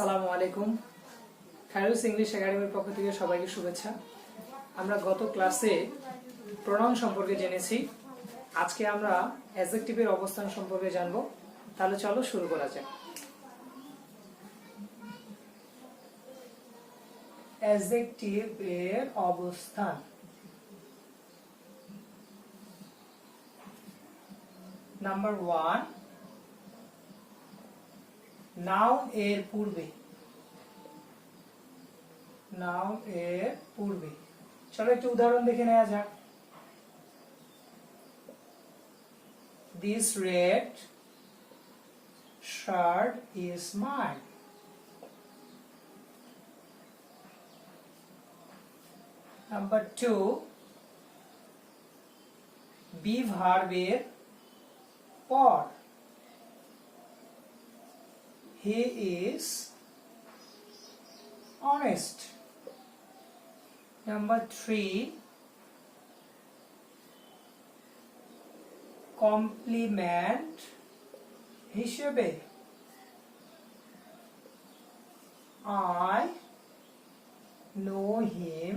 আসসালামু আলাইকুম। খায়রুস ইংলিশ একাডেমির পক্ষ থেকে সবাইকে শুভেচ্ছা। আমরা গত ক্লাসে প্রোনাউন সম্পর্কে জেনেছি। আজকে আমরা অ্যাডজেক্টিভের অবস্থান সম্পর্কে জানব। তাহলে চলো শুরু করা যাক। অ্যাডজেক্টিভ এর অবস্থান। নাম্বার 1, নাউন এর পূর্বে। নাউন এর পূর্বে চলো একটু উদাহরণ দেখে নেওয়া যাক। This red shirt is mine. Number 2, be verb এর পর। He is honest. Number 3, complement হিসেবে। I know him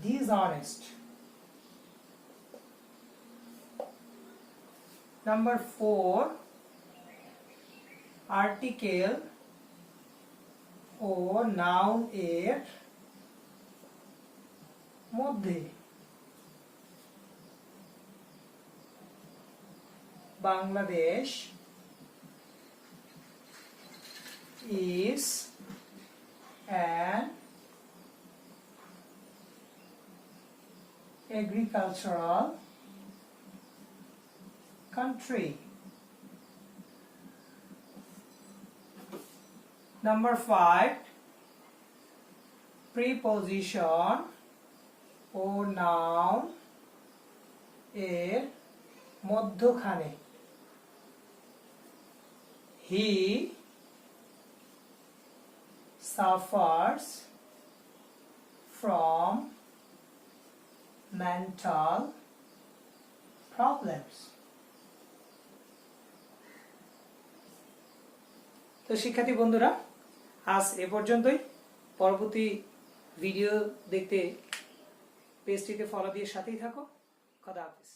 dishonest. Number 4, article ও নাউন এর মধ্যে। Bangladesh is an agricultural country. Number 5, preposition O noun এর মধ্যখানে। He suffers from mental problems. তো শিক্ষার্থী বন্ধুরা, আজ এ পর্যন্তই। পরবর্তী ভিডিও দেখতে পেজটিতে ফলো দিয়ে সাথেই থাকো। খোদা হাফেজ।